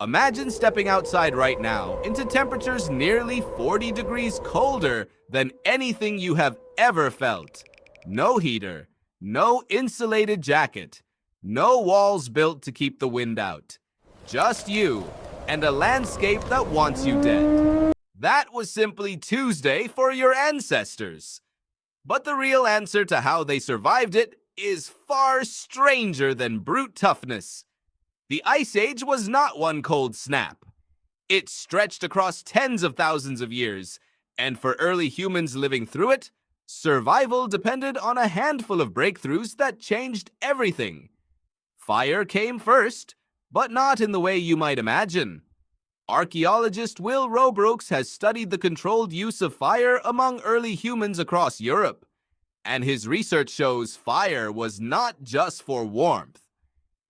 Imagine stepping outside right now into temperatures nearly 40 degrees colder than anything you have ever felt. No heater, no insulated jacket, no walls built to keep the wind out. Just you and a landscape that wants you dead. That was simply Tuesday for your ancestors. But the real answer to how they survived it is far stranger than brute toughness. The Ice Age was not one cold snap. It stretched across tens of thousands of years, and for early humans living through it, survival depended on a handful of breakthroughs that changed everything. Fire came first, but not in the way you might imagine. Archaeologist Wil Roebroeks has studied the controlled use of fire among early humans across Europe, and his research shows fire was not just for warmth.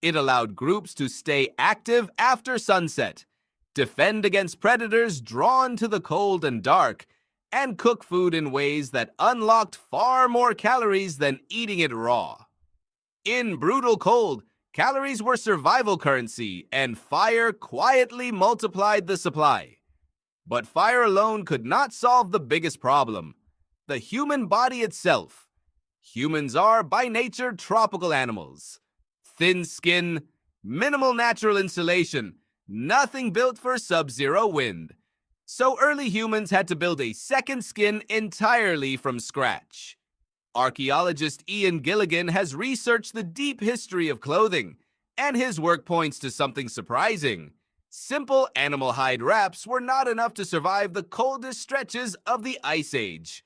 It allowed groups to stay active after sunset, defend against predators drawn to the cold and dark, and cook food in ways that unlocked far more calories than eating it raw. In brutal cold, calories were survival currency, and fire quietly multiplied the supply. But fire alone could not solve the biggest problem: the human body itself. Humans are, by nature, tropical animals. Thin skin, minimal natural insulation, nothing built for sub-zero wind. So early humans had to build a second skin entirely from scratch. Archaeologist Ian Gilligan has researched the deep history of clothing, and his work points to something surprising. Simple animal hide wraps were not enough to survive the coldest stretches of the Ice Age.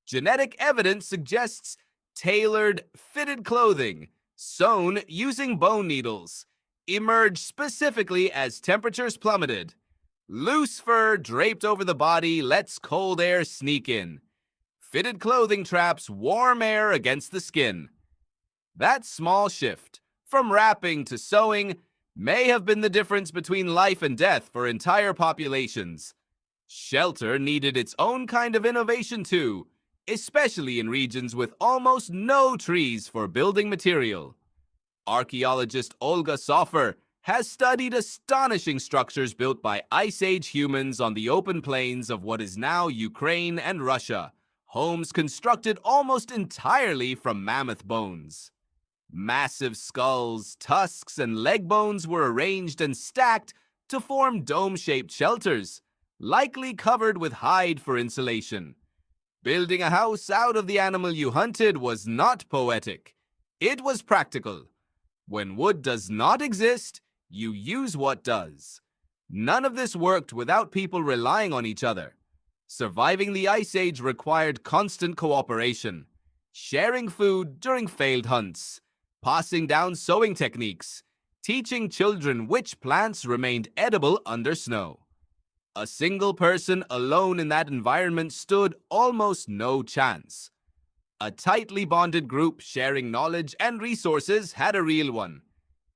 Genetic evidence suggests tailored, fitted clothing, sewn using bone needles, emerged specifically as temperatures plummeted. Loose fur draped over the body lets cold air sneak in. Fitted clothing traps warm air against the skin. That small shift, from wrapping to sewing, may have been the difference between life and death for entire populations. Shelter needed its own kind of innovation too, especially in regions with almost no trees for building material. Archaeologist Olga Soffer has studied astonishing structures built by Ice Age humans on the open plains of what is now Ukraine and Russia, homes constructed almost entirely from mammoth bones. Massive skulls, tusks, and leg bones were arranged and stacked to form dome-shaped shelters, likely covered with hide for insulation. Building a house out of the animal you hunted was not poetic. It was practical. When wood does not exist, you use what does. None of this worked without people relying on each other. Surviving the Ice Age required constant cooperation, sharing food during failed hunts, passing down sewing techniques, teaching children which plants remained edible under snow. A single person alone in that environment stood almost no chance. A tightly bonded group sharing knowledge and resources had a real one.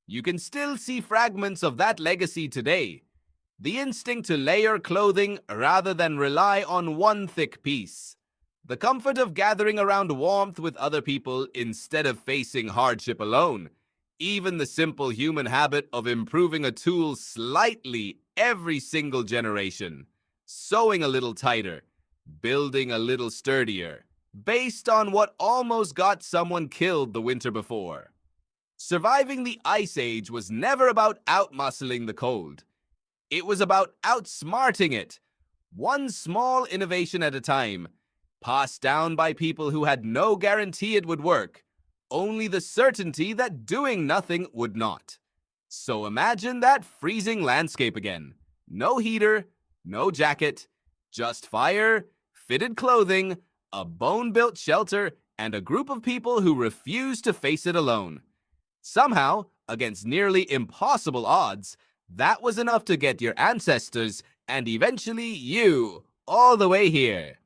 You can still see fragments of that legacy today. The instinct to layer clothing rather than rely on one thick piece. The comfort of gathering around warmth with other people instead of facing hardship alone. Even the simple human habit of improving a tool slightly every single generation. Sewing a little tighter, building a little sturdier, based on what almost got someone killed the winter before. Surviving the Ice Age was never about outmuscling the cold. It was about outsmarting it, one small innovation at a time, passed down by people who had no guarantee it would work, only the certainty that doing nothing would not. So imagine that freezing landscape again. No heater, no jacket, just fire, fitted clothing, a bone-built shelter, and a group of people who refuse to face it alone. Somehow, against nearly impossible odds, that was enough to get your ancestors, and eventually you, all the way here.